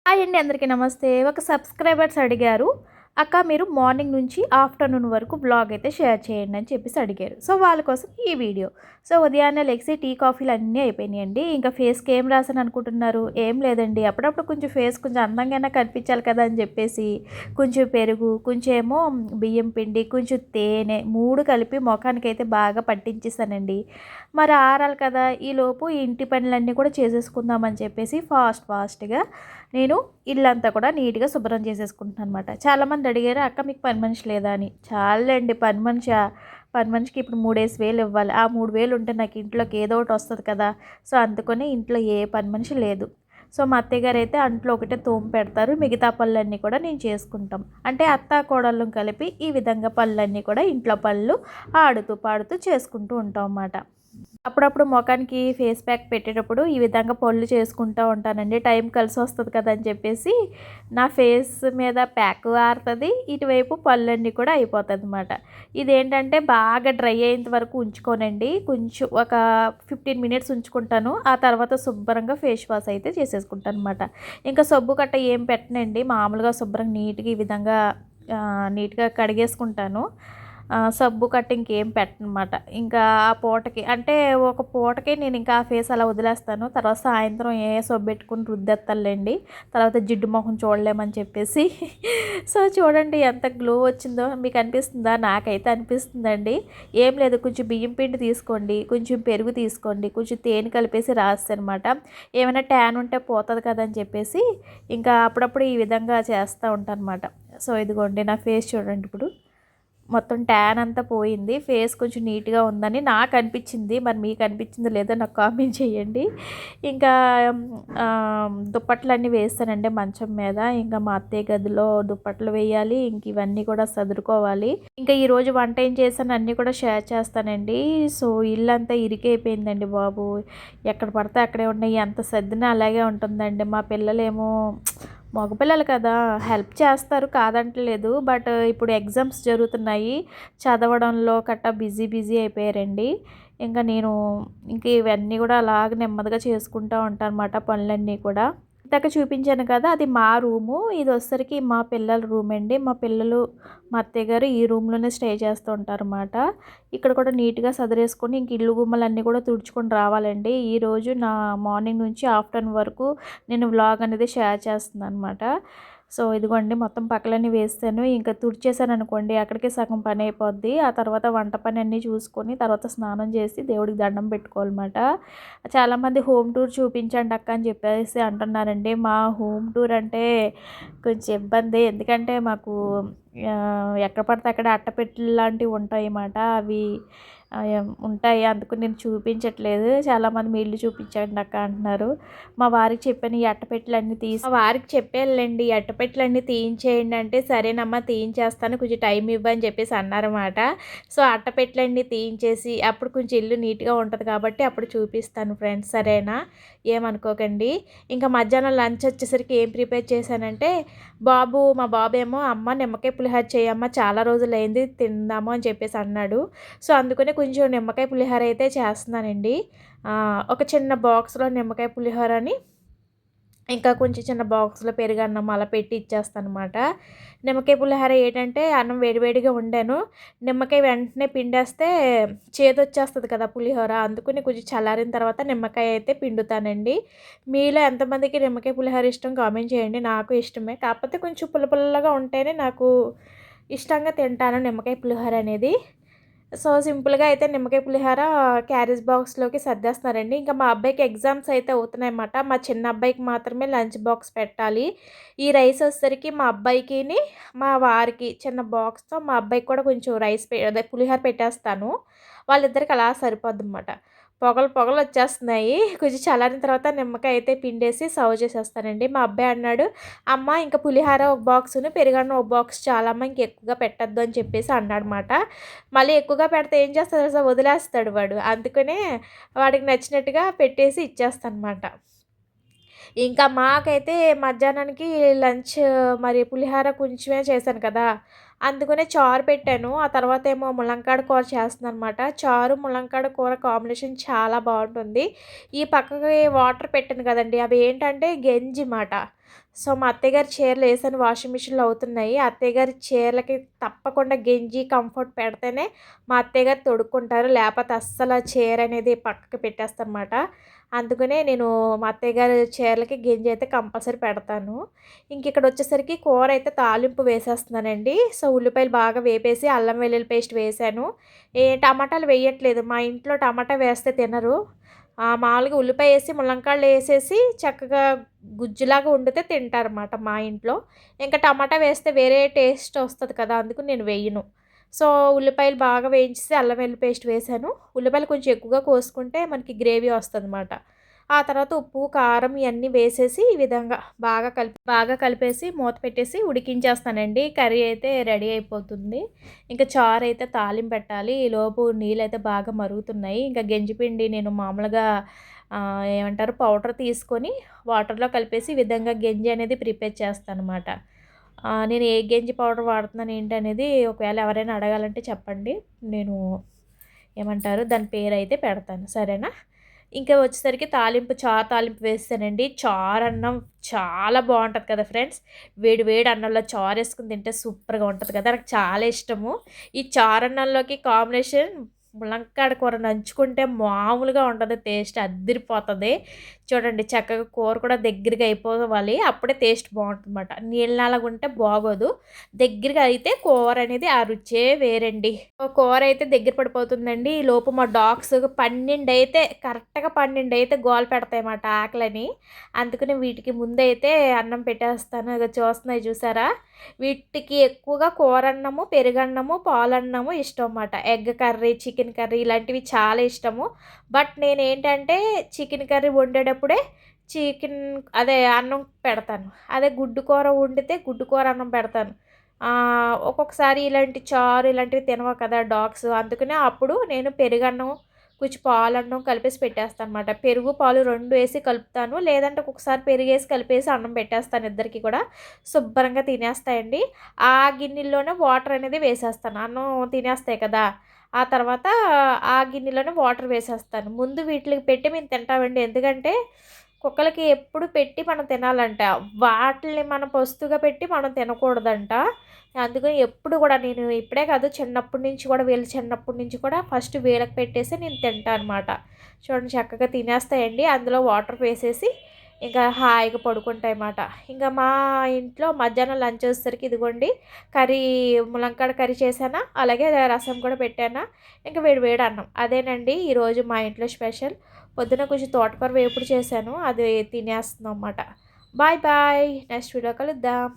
Hi అండి, అందరికీ నమస్తే. ఒక సబ్స్క్రైబర్స్ అడిగారు, అక్క మీరు మార్నింగ్ నుంచి ఆఫ్టర్నూన్ వరకు బ్లాగ్ అయితే షేర్ చేయండి అని చెప్పేసి అడిగారు. సో వాళ్ళ కోసం ఈ వీడియో. సో ఉదయాన్నే లెగిసి టీ కాఫీలు అన్నీ అయిపోయినాయండి. ఇంకా ఫేస్కి ఏం రాసాను అనుకుంటున్నారు? ఏం లేదండి, అప్పుడప్పుడు కొంచెం ఫేస్ కొంచెం అందంగా కనిపించాలి కదా అని చెప్పేసి కొంచెం పెరుగు, కొంచెం ఏమో బియ్యం పిండి, కొంచెం తేనె 3 కలిపి ముఖానికి అయితే బాగా పట్టించేసానండి. మరి ఆరాలి కదా, ఈలోపు ఈ ఇంటి పనులన్నీ కూడా చేసేసుకుందామని చెప్పేసి ఫాస్ట్గా నేను ఇల్లంతా కూడా నీట్గా శుభ్రం చేసేసుకుంటున్నాను అనమాట. చాలామంది అడిగారు, అక్క మీకు పని మనిషి లేదా అని. చాలండి, పని మనిషికి ఇప్పుడు 3,000 ఇవ్వాలి. ఆ 3,000 ఉంటే నాకు ఇంట్లోకి ఏదో ఒకటి వస్తుంది కదా. సో అందుకని ఇంట్లో ఏ పని మనిషి లేదు. సో మా అత్తయ్య గారు అయితే అంట్లో ఒకటే తోము పెడతారు, మిగతా పనులన్నీ కూడా నేను చేసుకుంటాం. అంటే అత్త కోడళ్ళం కలిపి ఈ విధంగా పనులన్నీ కూడా ఇంట్లో పనులు ఆడుతూ పాడుతూ చేసుకుంటూ ఉంటాం అన్నమాట. అప్పుడప్పుడు మొఖానికి ఫేస్ ప్యాక్ పెట్టేటప్పుడు ఈ విధంగా పళ్ళు చేసుకుంటూ ఉంటానండి. టైం కలిసి వస్తుంది కదా అని చెప్పేసి నా ఫేస్ మీద ప్యాక్ ఆరుతుంది, ఇటువైపు పళ్ళన్నీ కూడా అయిపోతుంది అనమాట. ఇదేంటంటే బాగా డ్రై అయ్యేంత వరకు ఉంచుకోనండి. కొంచెం ఒక 15 మినిట్స్ ఉంచుకుంటాను. ఆ తర్వాత శుభ్రంగా ఫేస్ వాష్ అయితే చేసేసుకుంటాను అనమాట. ఇంకా సబ్బు కట్ట ఏం పెట్టనండి, మామూలుగా శుభ్రంగా నీట్గా ఈ విధంగా నీట్గా కడిగేసుకుంటాను. సబ్బు కట్ట ఇంకేం పెట్టనమాట. ఇంకా ఆ పూటకి అంటే ఒక పూటకి నేను ఇంకా ఆ ఫేస్ అలా వదిలేస్తాను. తర్వాత సాయంత్రం ఏ సబ్బు పెట్టుకుని రుద్దేస్తానులేండి, తర్వాత జిడ్డు మొహం చూడలేమని చెప్పేసి. సో చూడండి ఎంత గ్లో వచ్చిందో, మీకు అనిపిస్తుందా? నాకైతే అనిపిస్తుందండి. ఏం లేదు, కొంచెం బియ్యం పిండి తీసుకోండి, కొంచెం పెరుగు తీసుకోండి, కొంచెం తేనె కలిపేసి రాస్తానమాట. ఏమైనా ట్యాన్ ఉంటే పోతుంది కదా అని చెప్పేసి ఇంకా అప్పుడప్పుడు ఈ విధంగా చేస్తూ ఉంటాను అనమాట. సో ఇదిగోండి నా ఫేస్ చూడండి, ఇప్పుడు మొత్తం ట్యాన్ అంతా పోయింది. ఫేస్ కొంచెం నీట్గా ఉందని నాకు అనిపించింది. మరి మీకు అనిపించిందో లేదో నాకు కామెంట్ చేయండి. ఇంకా దుప్పట్లన్నీ వేస్తానండి మంచం మీద. ఇంకా మా అత్తయ్య గదిలో దుప్పట్లు వేయాలి, ఇంక ఇవన్నీ కూడా సదురుకోవాలి. ఇంకా ఈరోజు వంట ఏం చేశాను అన్నీ కూడా షేర్ చేస్తానండి. సో ఇల్లంతా ఇరికైపోయిందండి బాబు, ఎక్కడ పడితే అక్కడే ఉన్నాయి. ఎంత సర్దినా అలాగే ఉంటుందండి. మా పిల్లలేమో మగపిల్లలు కదా, హెల్ప్ చేస్తారు కాదంటలేదు. బట్ ఇప్పుడు ఎగ్జామ్స్ జరుగుతున్నాయి, చదవడంలో కట్టా బిజీ అయిపోయారండి. ఇంకా నేను ఇవన్నీ కూడా అలాగ నెమ్మదిగా చేసుకుంటూ ఉంటాను అనమాట పనులన్నీ కూడా. ఇందాక చూపించాను కదా, అది మా రూము. ఇది వచ్చేసరికి మా పిల్లల రూమ్ అండి. మా పిల్లలు మా అత్తయ్య గారు ఈ రూమ్లోనే స్టే చేస్తూ ఉంటారన్నమాట. ఇక్కడ కూడా నీట్గా సదిరేసుకొని ఇంక ఇల్లు గుమ్మలన్నీ కూడా తుడుచుకొని రావాలండి. ఈరోజు నా మార్నింగ్ నుంచి ఆఫ్టర్నూన్ వరకు నేను వ్లాగ్ అనేది షేర్ చేస్తున్నాను అనమాట. సో ఇదిగోండి మొత్తం పక్కలన్నీ వేస్తాను. ఇంకా తుడిచేసాను అనుకోండి అక్కడికే సగం పని అయిపోద్ది. ఆ తర్వాత వంట పని అన్నీ చూసుకొని తర్వాత స్నానం చేసి దేవుడికి దండం పెట్టుకోవాలన్నమాట. చాలామంది హోమ్ టూర్ చూపించండి అక్క అని చెప్పేసి అంటున్నారండి. మా హోమ్ టూర్ అంటే కొంచెం ఇబ్బంది, ఎందుకంటే మాకు ఎక్కడ పడితే అక్కడ అట్టపెట్టెలు లాంటివి ఉంటాయి అన్నమాట. అవి ఉంటాయి, అందుకు నేను చూపించట్లేదు. చాలామంది మీ ఇల్లు చూపించండి అక్క అంటున్నారు. మా వారికి చెప్పాను ఈ అట్టపెట్టెలన్నీ మా వారికి చెప్పానులేండి, ఈ అట్టపెట్టెలన్నీ తీయించేయండి అంటే సరేనమ్మా తీయించేస్తాను, కొంచెం టైం ఇవ్వని చెప్పేసి అన్నారన్నమాట. సో అట్టపెట్టెలన్నీ తీయించేసి అప్పుడు కొంచెం ఇల్లు నీట్గా ఉంటుంది కాబట్టి అప్పుడు చూపిస్తాను ఫ్రెండ్స్, సరేనా? ఏమనుకోకండి. ఇంకా మధ్యాహ్నం లంచ్ వచ్చేసరికి ఏం ప్రిపేర్ చేశానంటే, మా బాబు ఏమో అమ్మ నిమ్మకాయ పులిహోర చేయమ్మ, చాలా రోజులైంది తిందాము అని చెప్పేసి అన్నాడు. సో అందుకనే కొంచెం నిమ్మకాయ పులిహోర అయితే చేస్తున్నానండి. ఒక చిన్న బాక్స్లో నిమ్మకాయ పులిహోరని, ఇంకా కొంచెం చిన్న బాక్స్లో పెరుగన్నం అలా పెట్టి ఇచ్చేస్తానమాట. నిమ్మకాయ పులిహోర ఏంటంటే అన్నం వేడివేడిగా వండాను, నిమ్మకాయ వెంటనే పిండేస్తే చేదొచ్చేస్తుంది కదా పులిహోర, అందుకని కొంచెం చల్లారిన తర్వాత నిమ్మకాయ అయితే పిండుతానండి. మీలో ఎంతమందికి నిమ్మకాయ పులిహోర ఇష్టం కామెంట్ చేయండి. నాకు ఇష్టమే, కాకపోతే కొంచెం పుల్లగా ఉంటేనే నాకు ఇష్టంగా తింటాను నిమ్మకాయ పులిహోర అనేది. సో సింపుల్గా అయితే నిమ్మకాయ పులిహోర క్యారేజ్ బాక్స్లోకి సర్దేస్తున్నారండి. ఇంకా మా అబ్బాయికి ఎగ్జామ్స్ అయితే అవుతున్నాయన్నమాట. మా చిన్న అబ్బాయికి మాత్రమే లంచ్ బాక్స్ పెట్టాలి. ఈ రైస్ వచ్చేసరికి మా అబ్బాయికిని మా వారికి చిన్న బాక్స్తో, మా అబ్బాయికి కూడా కొంచెం అదే పులిహోర పెట్టేస్తాను. వాళ్ళిద్దరికి అలా సరిపోద్ది అన్నమాట. పొగలు వచ్చేస్తున్నాయి. కొంచెం చల్లారిన తర్వాత నిమ్మకాయ అయితే పిండేసి సర్వ్ చేసేస్తానండి. మా అబ్బాయి అన్నాడు, అమ్మ ఇంకా పులిహోర ఒక బాక్సును పెరుగన్నం ఒక బాక్స్ చాలమ్మ, ఇంక ఎక్కువగా పెట్టద్దు అని చెప్పేసి అన్నాడనమాట. మళ్ళీ ఎక్కువగా పెడితే ఏం చేస్తాడు అసలు, వదిలేస్తాడు వాడు. అందుకనే వాడికి నచ్చినట్టుగా పెట్టేసి ఇచ్చేస్తానమాట. ఇంకా మాకైతే మధ్యాహ్నానికి లంచ్ మరి పులిహోర కొంచెమే చేశాను కదా, అందుకనే చారు పెట్టాను. ఆ తర్వాత ఏమో ములంకాడ కూర చేస్తున్నాను అనమాట. చారు ములంకాడ కూర కాంబినేషన్ చాలా బాగుంటుంది. ఈ పక్కకి వాటర్ పెట్టాను కదండి, అవి ఏంటంటే గంజి మాట. సో, మా అత్తయ్య గారి చీరలు ఏసాను వాషింగ్ మిషన్‌లో అవుతున్నాయి. అత్తయ్య గారి చీరలకి తప్పకుండా గెంజి, కంఫర్ట్ పెడితేనే మా అత్తయ్య గారు తొడుక్కుంటారు. లేపోతే అస్సలు ఆ చీర అనేది పక్కకి పెట్టేస్తానమాట. అందుకనే నేను మా అత్తయ్య గారి చీరలకి గెంజి అయితే కంపల్సరీ పెడతాను. ఇంకిక్కడొచ్చేసరికి కూరైతే తాలింపు వేసేస్తున్నానండి. సో, ఉల్లిపాయలు బాగా వేపేసి అల్లం వెల్లుల్లి పేస్ట్ వేశాను. టమాటాలు వేయట్లేదు. మా ఇంట్లో టమాటా వేస్తే తినరు. మామూలుగా ఉల్లిపాయేసి, ముల్లంకాడలేసేసి చక్కగా గుజ్జులాగా వండితే తింటారన్నమాట మా ఇంట్లో. ఇంకా టమాటా వేస్తే వేరే టేస్ట్ వస్తది కదా! అందుకు నేను వేయను. సో, ఉల్లిపాయలు బాగా వేయించేసి అల్లం వెల్లుల్లి పేస్ట్ వేశాను. ఉల్లిపాయలు కొంచెం ఎక్కువగా కోసుకుంటే మనకి గ్రేవీ వస్తదన్నమాట. ఆ తర్వాత ఉప్పు, కారం ఇయన్నీ వేసేసి ఈ విధంగా బాగా కలిపేసి మూత పెట్టేసి ఉడికించేస్తానండి. కర్రీ అయితే రెడీ అయిపోతుంది. ఇంకా చారైతే తాలింపెట్టాలి. ఈలోపు నీళ్ళైతే బాగా మరుగుతున్నాయి. ఇంకా గెంజిపిండి నేను మామూలుగా ఏమంటారు పౌడర్ తీసుకొని వాటర్‌లో కలిపేసి ఈ విధంగా గెంజి అనేది ప్రిపేర్ చేస్తానన్నమాట. నేను ఏ గెంజి పౌడర్ వాడుతున్నాను ఏంటనేది ఒకవేళ ఎవరైనా అడగాలంటే చెప్పండి. నేను ఏమంటారు దాని పేరైతే పెడతాను. సరేనా? ఇంకా వచ్చేసరికి చారు తాలింపు వేసేసానండి. చారన్నం చాలా బావుంటది కదా ఫ్రెండ్స్. వేడి వేడి అన్నంలో చారేసుకొని తింటే సూపర్‌గా ఉంటది కదా! నాకు చాలా ఇష్టము. ఈ చారన్నంలోకి కాంబినేషన్ ములంకాడ కూర నంచుకుంటే మామూలుగా ఉండదు టేస్ట్ అద్దిరిపోతది. చూడండి చక్కగా కూర కూడా దగ్గరగా అయిపోవాలి. అప్పుడే టేస్ట్ బావుంటుందన్నమాట. నీళ్ళలాగుంటే బాగోదు. దగ్గరగా అయితే కూర అనేది ఆ రుచే వేరండి. కూర అయితే దగ్గర పడిపోతుందండి. ఈలోపు మా డాగ్స్ 12 అయితే కరెక్ట్‌గా 12 అయితే గోల పెడతాయన్నమాట ఆకలని. అందుకని వీటికి ముందైతే అన్నం పెట్టేస్తాను. ఇగో చూస్తున్నాయి చూసారా? వీటికి ఎక్కువగా కూరన్నము, పెరుగన్నము, పాలన్నము ఇష్టం అన్నమాట. ఎగ్ కర్రీ, చికెన్ కర్రీ ఇలాంటివి చాలా ఇష్టము. బట్ నేనేంటంటే చికెన్ కర్రీ వండేటప్పుడే అన్నం పెడతాను. అదే గుడ్డు కూర వండితే గుడ్డు కూర అన్నం పెడతాను. ఒక్కొక్కసారి ఇలాంటి చారు ఇలాంటివి తినవు కదా డాగ్స్. అందుకనే అప్పుడు నేను పెరుగన్నం, కొంచెం పాలన్నం కలిపేసి పెట్టేస్తానన్నమాట. పెరుగు, పాలు 2 ఏసి కలుపుతాను. లేదంటే ఒక్కొక్కసారి పెరుగేసి కలిపేసి అన్నం పెట్టేస్తాను ఇద్దరికీ కూడా. శుభ్రంగా తినేస్తాయండి. ఆ గిన్నెల్లోనే వాటర్ అనేది వేసేస్తాను. అన్నం తినేస్తాయి కదా! ఆ తర్వాత ఆ గిన్నెలోనే వాటర్ వేసేస్తాను. ముందు వీటిలకి పెట్టి మేము తింటామండి. ఎందుకంటే కుక్కలకి ఎప్పుడు పెట్టి మనం తినాలంట. వాటిల్ని మనం పస్తుగా పెట్టి మనం తినకూడదంట. అందుకని ఎప్పుడు కూడా నేను ఇప్పుడే కాదు చిన్నప్పటి నుంచి కూడా వీళ్ళు చిన్నప్పటి నుంచి కూడా ఫస్ట్ వీళ్ళకి పెట్టేసి నేను తింటా అనమాట. చూడండి చక్కగా తినేస్తాయండి. అందులో వాటర్ వేసేసి ఇంకా హాయిగా పడుకుంటాయన్నమాట. ఇంకా మా ఇంట్లో మధ్యాహ్నం లంచ్ వచ్చేసరికి ఇదిగోండి కర్రీ ములంకాడ కర్రీ చేశానా, అలాగే రసం కూడా పెట్టానా, ఇంకా వేడి వేడి అన్నం. అదేనండి ఈరోజు మా ఇంట్లో స్పెషల్. పొద్దున కొంచెం తోటకూర వేపుడు చేశాను. అది తినేస్తున్నాం అన్నమాట. Bye bye. నెక్స్ట్ వీడియో కలుద్దాం.